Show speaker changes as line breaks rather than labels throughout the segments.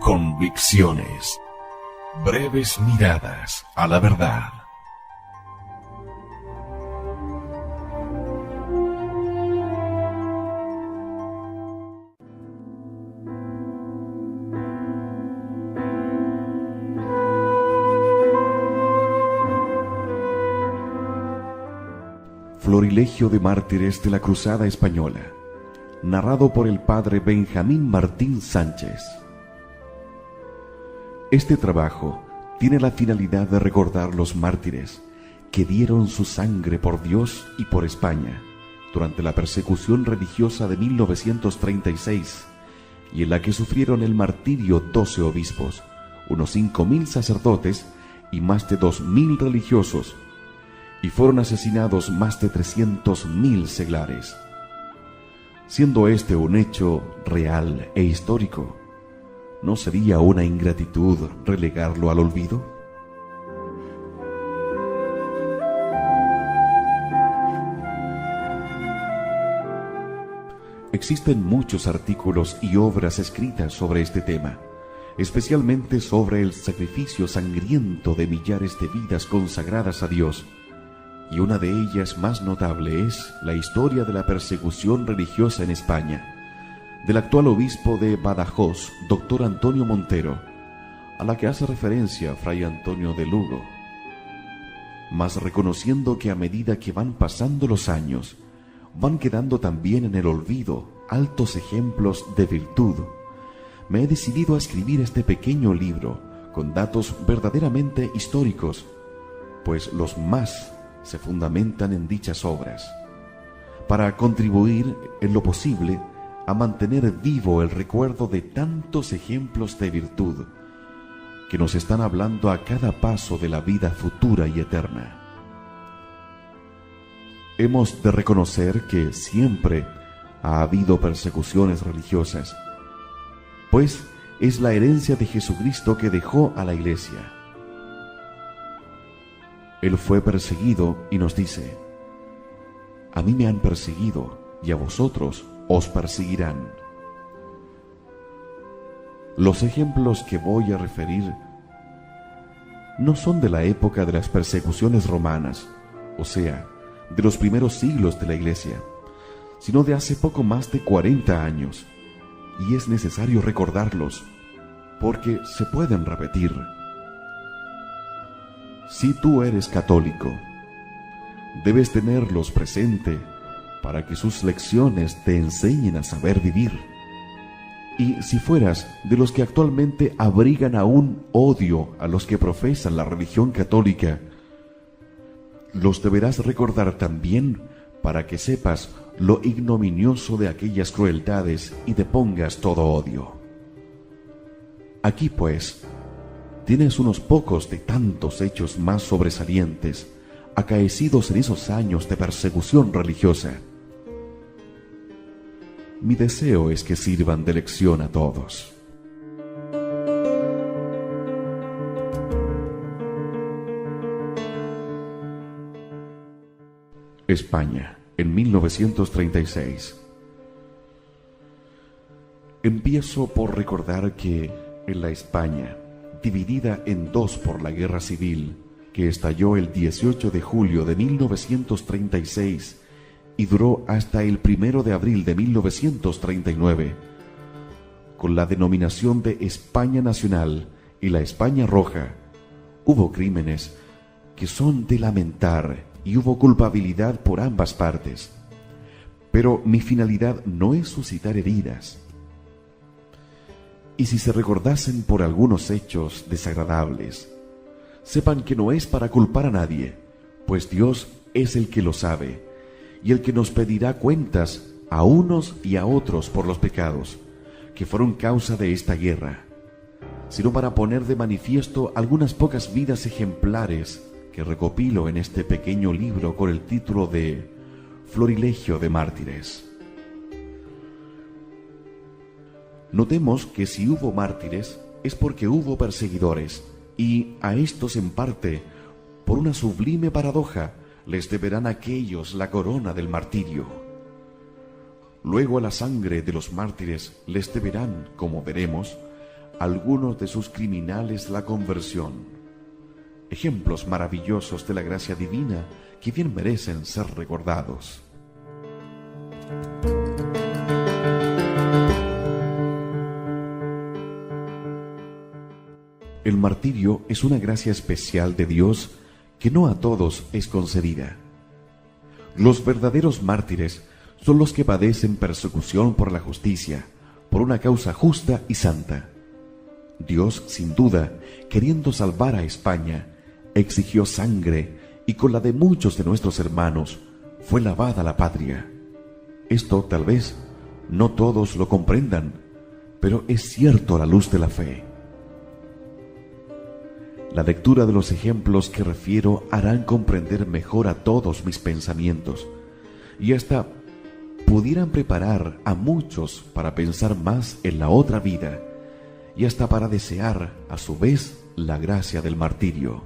Convicciones. Breves miradas a la verdad.
Florilegio de mártires de la Cruzada Española, narrado por el padre Benjamín Martín Sánchez. Este trabajo tiene la finalidad de recordar los mártires que dieron su sangre por Dios y por España durante la persecución religiosa de 1936 y en la que sufrieron el martirio 12 obispos, unos 5.000 sacerdotes y más de 2.000 religiosos, y fueron asesinados más de 300.000 seglares. Siendo este un hecho real e histórico, ¿no sería una ingratitud relegarlo al olvido? Existen muchos artículos y obras escritas sobre este tema, especialmente sobre el sacrificio sangriento de millares de vidas consagradas a Dios, y una de ellas más notable es la historia de la persecución religiosa en España, del actual obispo de Badajoz, doctor Antonio Montero, a la que hace referencia Fray Antonio de Lugo. Mas reconociendo que a medida que van pasando los años, van quedando también en el olvido altos ejemplos de virtud, me he decidido a escribir este pequeño libro con datos verdaderamente históricos, pues los más se fundamentan en dichas obras, para contribuir en lo posible a mantener vivo el recuerdo de tantos ejemplos de virtud que nos están hablando a cada paso de la vida futura y eterna. Hemos de reconocer que siempre ha habido persecuciones religiosas, pues es la herencia de Jesucristo que dejó a la Iglesia. Él fue perseguido y nos dice: a mí me han perseguido y a vosotros os perseguirán. Los ejemplos que voy a referir no son de la época de las persecuciones romanas, o sea, de los primeros siglos de la Iglesia, sino de hace poco más de 40 años, y es necesario recordarlos, porque se pueden repetir. Si tú eres católico, debes tenerlos presente para que sus lecciones te enseñen a saber vivir. Y si fueras de los que actualmente abrigan aún odio a los que profesan la religión católica, los deberás recordar también para que sepas lo ignominioso de aquellas crueldades y te pongas todo odio. Aquí, pues, tienes unos pocos de tantos hechos más sobresalientes acaecidos en esos años de persecución religiosa. Mi deseo es que sirvan de lección a todos. España, en 1936. Empiezo por recordar que en la España, dividida en dos por la guerra civil, que estalló el 18 de julio de 1936 y duró hasta el 1 de abril de 1939, con la denominación de España Nacional y la España Roja, hubo crímenes que son de lamentar y hubo culpabilidad por ambas partes. Pero mi finalidad no es suscitar heridas. Y si se recordasen por algunos hechos desagradables, sepan que no es para culpar a nadie, pues Dios es el que lo sabe, y el que nos pedirá cuentas a unos y a otros por los pecados que fueron causa de esta guerra, sino para poner de manifiesto algunas pocas vidas ejemplares que recopilo en este pequeño libro con el título de Florilegio de mártires. Notemos que si hubo mártires es porque hubo perseguidores, y a estos en parte, por una sublime paradoja, les deberán aquellos la corona del martirio. Luego a la sangre de los mártires les deberán, como veremos, algunos de sus criminales la conversión. Ejemplos maravillosos de la gracia divina que bien merecen ser recordados. El martirio es una gracia especial de Dios que no a todos es concedida. Los verdaderos mártires son los que padecen persecución por la justicia, por una causa justa y santa. Dios, sin duda, queriendo salvar a España, exigió sangre y con la de muchos de nuestros hermanos fue lavada la patria. Esto tal vez no todos lo comprendan, pero es cierto a la luz de la fe. La lectura de los ejemplos que refiero harán comprender mejor a todos mis pensamientos y hasta pudieran preparar a muchos para pensar más en la otra vida y hasta para desear a su vez la gracia del martirio.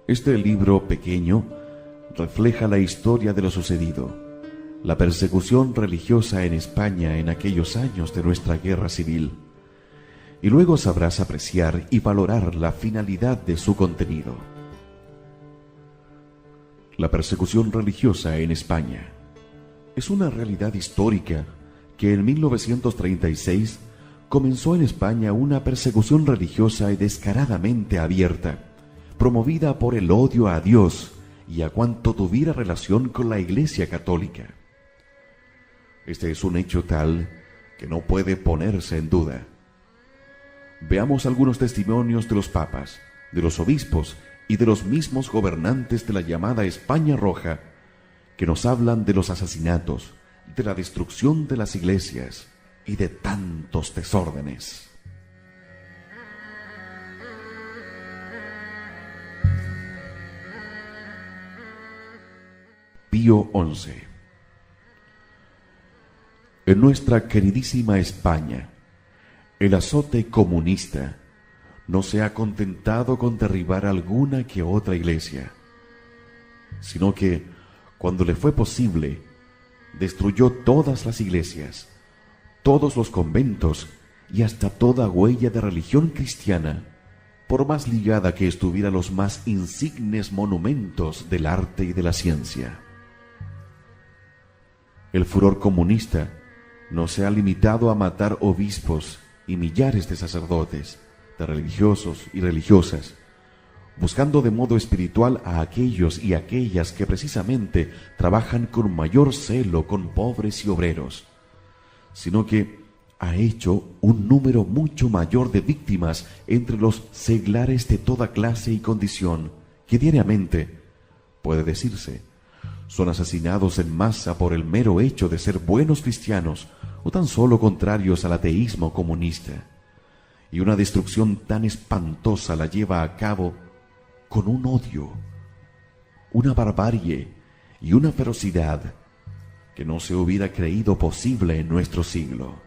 Este libro pequeño refleja la historia de lo sucedido, la persecución religiosa en España en aquellos años de nuestra guerra civil, y luego sabrás apreciar y valorar la finalidad de su contenido. La persecución religiosa en España es una realidad histórica que en 1936 comenzó en España una persecución religiosa y descaradamente abierta, promovida por el odio a Dios y a cuanto tuviera relación con la Iglesia Católica. Este es un hecho tal que no puede ponerse en duda. Veamos algunos testimonios de los papas, de los obispos y de los mismos gobernantes de la llamada España Roja, que nos hablan de los asesinatos, de la destrucción de las iglesias y de tantos desórdenes. Pío XI. En nuestra queridísima España, el azote comunista no se ha contentado con derribar alguna que otra iglesia, sino que, cuando le fue posible, destruyó todas las iglesias, todos los conventos y hasta toda huella de religión cristiana, por más ligada que estuviera a los más insignes monumentos del arte y de la ciencia. El furor comunista no se ha limitado a matar obispos y millares de sacerdotes, de religiosos y religiosas, buscando de modo espiritual a aquellos y aquellas que precisamente trabajan con mayor celo con pobres y obreros, sino que ha hecho un número mucho mayor de víctimas entre los seglares de toda clase y condición, que diariamente, puede decirse, son asesinados en masa por el mero hecho de ser buenos cristianos o tan solo contrarios al ateísmo comunista. Y una destrucción tan espantosa la lleva a cabo con un odio, una barbarie y una ferocidad que no se hubiera creído posible en nuestro siglo.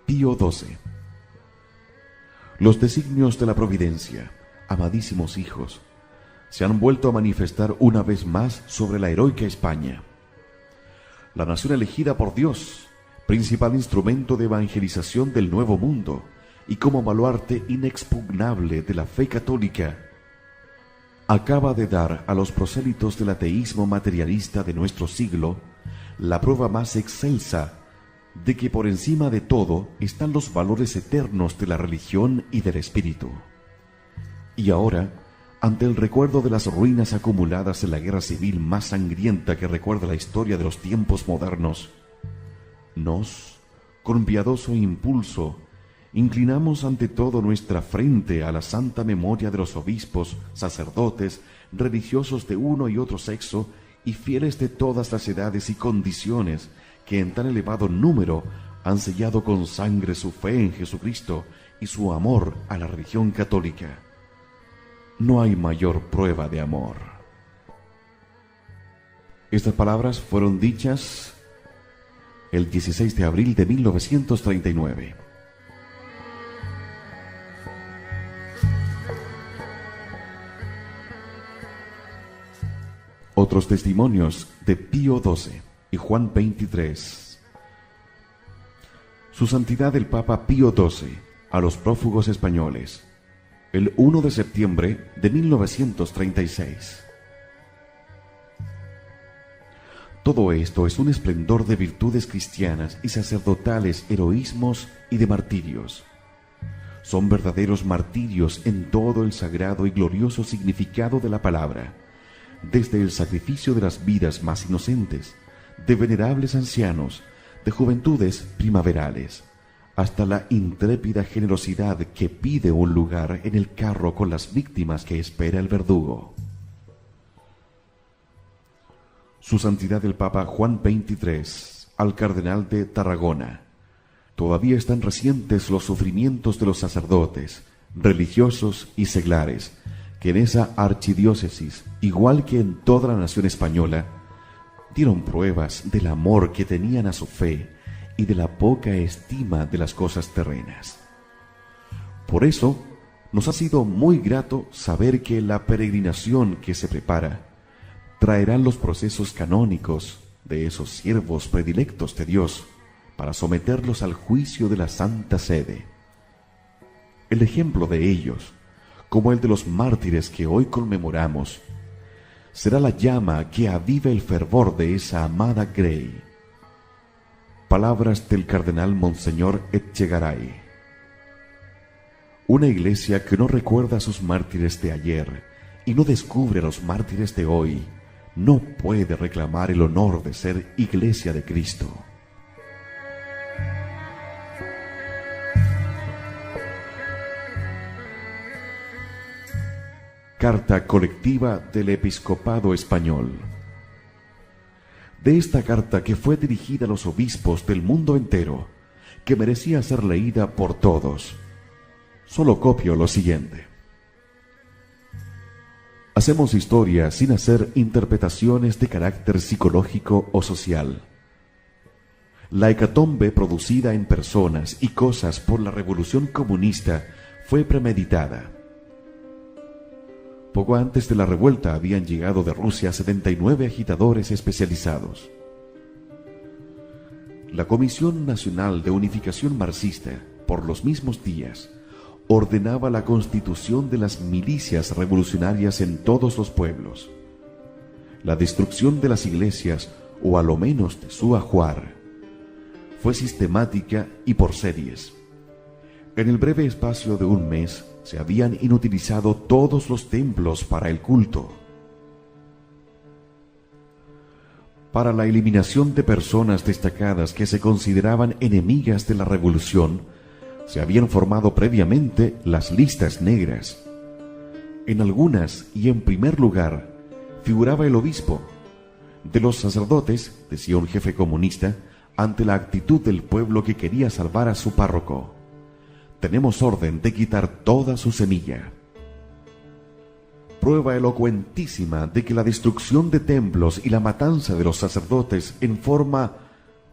Pío XII. Los designios de la providencia, amadísimos hijos, se han vuelto a manifestar una vez más sobre la heroica España. La nación elegida por Dios, principal instrumento de evangelización del Nuevo Mundo y como baluarte inexpugnable de la fe católica, acaba de dar a los prosélitos del ateísmo materialista de nuestro siglo la prueba más excelsa de que por encima de todo están los valores eternos de la religión y del espíritu. Y ahora, ante el recuerdo de las ruinas acumuladas en la guerra civil más sangrienta que recuerda la historia de los tiempos modernos, nos, con piadoso impulso, inclinamos ante todo nuestra frente a la santa memoria de los obispos, sacerdotes, religiosos de uno y otro sexo y fieles de todas las edades y condiciones que en tan elevado número han sellado con sangre su fe en Jesucristo y su amor a la religión católica. No hay mayor prueba de amor. Estas palabras fueron dichas el 16 de abril de 1939. otros testimonios de Pío XII y Juan XXIII. Su Santidad el Papa Pío XII a los prófugos españoles, el 1 de septiembre de 1936. Todo esto es un esplendor de virtudes cristianas y sacerdotales, heroísmos y de martirios. Son verdaderos martirios en todo el sagrado y glorioso significado de la palabra, desde el sacrificio de las vidas más inocentes, de venerables ancianos, de juventudes primaverales, hasta la intrépida generosidad que pide un lugar en el carro con las víctimas que espera el verdugo. Su Santidad el Papa Juan XXIII al Cardenal de Tarragona. Todavía están recientes los sufrimientos de los sacerdotes, religiosos y seglares, que en esa archidiócesis, igual que en toda la nación española, dieron pruebas del amor que tenían a su fe y de la poca estima de las cosas terrenas. Por eso, nos ha sido muy grato saber que la peregrinación que se prepara traerá los procesos canónicos de esos siervos predilectos de Dios para someterlos al juicio de la Santa Sede. El ejemplo de ellos, como el de los mártires que hoy conmemoramos, será la llama que avive el fervor de esa amada Grey. Palabras del cardenal Monseñor Etchegaray. Una iglesia que no recuerda a sus mártires de ayer y no descubre a los mártires de hoy, no puede reclamar el honor de ser Iglesia de Cristo. Carta colectiva del Episcopado Español. De esta carta, que fue dirigida a los obispos del mundo entero, que merecía ser leída por todos, solo copio lo siguiente. Hacemos historia sin hacer interpretaciones de carácter psicológico o social. La hecatombe producida en personas y cosas por la revolución comunista fue premeditada. Poco antes de la revuelta habían llegado de Rusia 79 agitadores especializados. La Comisión Nacional de Unificación Marxista, por los mismos días, ordenaba la constitución de las milicias revolucionarias en todos los pueblos, la destrucción de las iglesias, o a lo menos de su ajuar, fue sistemática y por series. En el breve espacio de un mes se habían inutilizado todos los templos para el culto. Para la eliminación de personas destacadas que se consideraban enemigas de la revolución, se habían formado previamente las listas negras. En algunas, y en primer lugar, figuraba el obispo. De los sacerdotes, decía un jefe comunista, ante la actitud del pueblo que quería salvar a su párroco: tenemos orden de quitar toda su semilla. Prueba elocuentísima de que la destrucción de templos y la matanza de los sacerdotes en forma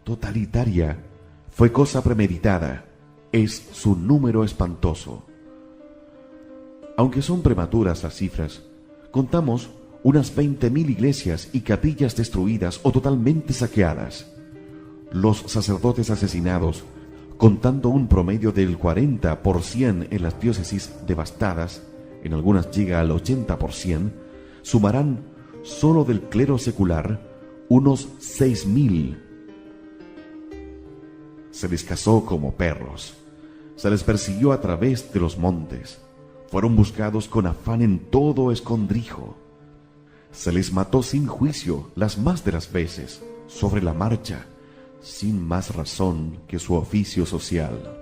totalitaria fue cosa premeditada es su número espantoso. Aunque son prematuras las cifras, contamos unas 20.000 iglesias y capillas destruidas o totalmente saqueadas. Los sacerdotes asesinados, contando un promedio del 40% en las diócesis devastadas, en algunas llega al 80%, sumarán solo del clero secular unos 6.000. Se les cazó como perros, se les persiguió a través de los montes, fueron buscados con afán en todo escondrijo, se les mató sin juicio las más de las veces, sobre la marcha, sin más razón que su oficio social.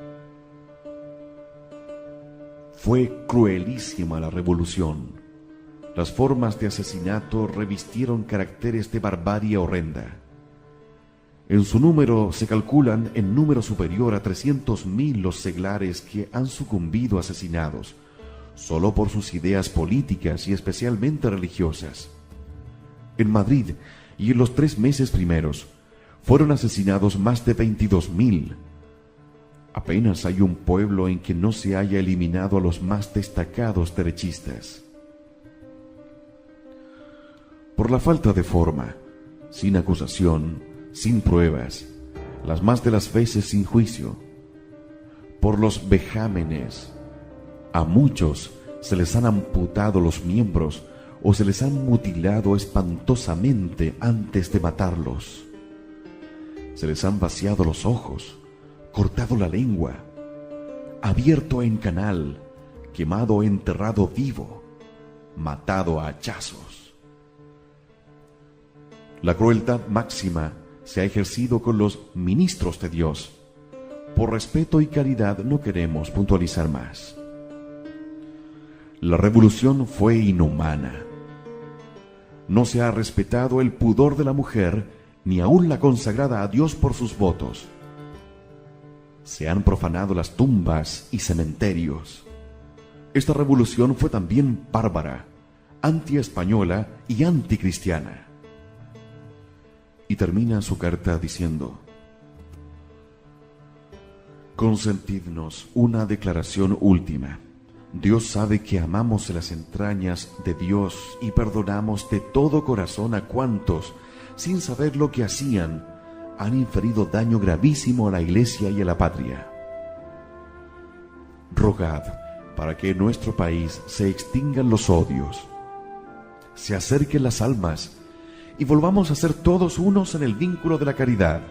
Fue cruelísima la revolución. Las formas de asesinato revistieron caracteres de barbarie horrenda. En su número se calculan en número superior a 300.000 los seglares que han sucumbido asesinados, solo por sus ideas políticas y especialmente religiosas. En Madrid, y en los 3 meses primeros, fueron asesinados más de 22.000. Apenas hay un pueblo en que no se haya eliminado a los más destacados derechistas. por la falta de forma, sin acusación, sin pruebas, las más de las veces sin juicio, por los vejámenes. A muchos se les han amputado los miembros o se les han mutilado espantosamente antes de matarlos. Se les han vaciado los ojos, cortado la lengua, abierto en canal, quemado o enterrado vivo, matado a hachazos. La crueldad máxima se ha ejercido con los ministros de Dios. Por respeto y caridad no queremos puntualizar más. La revolución fue inhumana. No se ha respetado el pudor de la mujer, ni aun la consagrada a Dios por sus votos. Se han profanado las tumbas y cementerios. Esta revolución fue también bárbara, anti-española y anticristiana. Y termina su carta diciendo: consentidnos una declaración última. Dios sabe que amamos en las entrañas de Dios y perdonamos de todo corazón a cuantos, sin saber lo que hacían, han inferido daño gravísimo a la Iglesia y a la patria. Rogad para que en nuestro país se extingan los odios, se acerquen las almas y volvamos a ser todos unos en el vínculo de la caridad.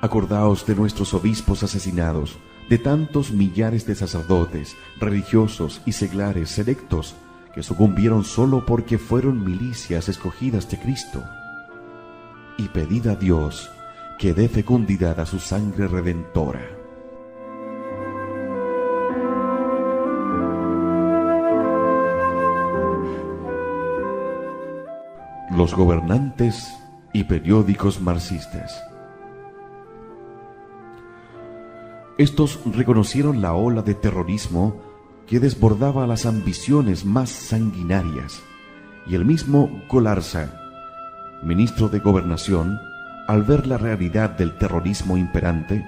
Acordaos de nuestros obispos asesinados, de tantos millares de sacerdotes, religiosos y seglares selectos que sucumbieron solo porque fueron milicias escogidas de Cristo. Y pedid a Dios que dé fecundidad a su sangre redentora. Los gobernantes y periódicos marxistas. Estos reconocieron la ola de terrorismo que desbordaba las ambiciones más sanguinarias, y el mismo Golarza, ministro de Gobernación, al ver la realidad del terrorismo imperante,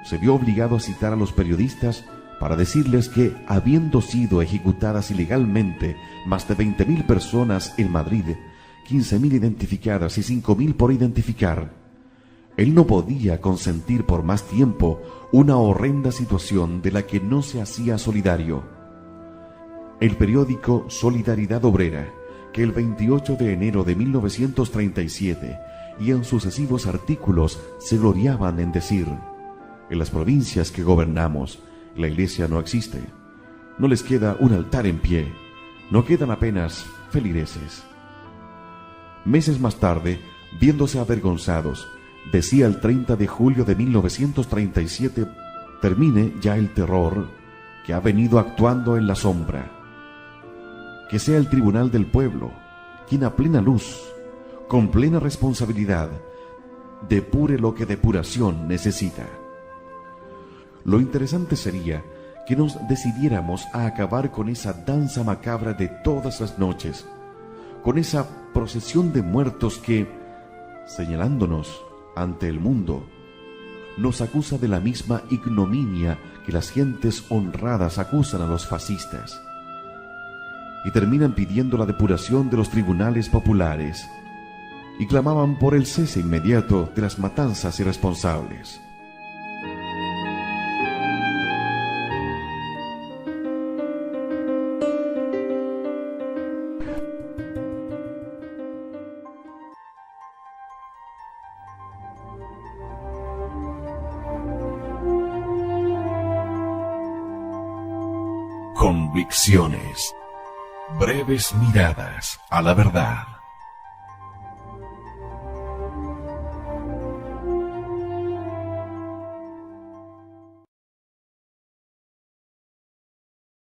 se vio obligado a citar a los periodistas para decirles que, habiendo sido ejecutadas ilegalmente más de 20.000 personas en Madrid, 15.000 identificadas y 5.000 por identificar, él no podía consentir por más tiempo una horrenda situación de la que no se hacía solidario. El periódico Solidaridad Obrera, que el 28 de enero de 1937 y en sucesivos artículos se gloriaban en decir: en las provincias que gobernamos, la Iglesia no existe, no les queda un altar en pie, no quedan apenas feligreses. Meses más tarde, viéndose avergonzados, decía el 30 de julio de 1937, termine ya el terror que ha venido actuando en la sombra. Que sea el tribunal del pueblo quien a plena luz, con plena responsabilidad, depure lo que depuración necesita. Lo interesante sería que nos decidiéramos a acabar con esa danza macabra de todas las noches, con esa procesión de muertos que, señalándonos ante el mundo, nos acusa de la misma ignominia que las gentes honradas acusan a los fascistas, y terminan pidiendo la depuración de los tribunales populares, y clamaban por el cese inmediato de las matanzas irresponsables.
Convicciones. Breves miradas a la verdad.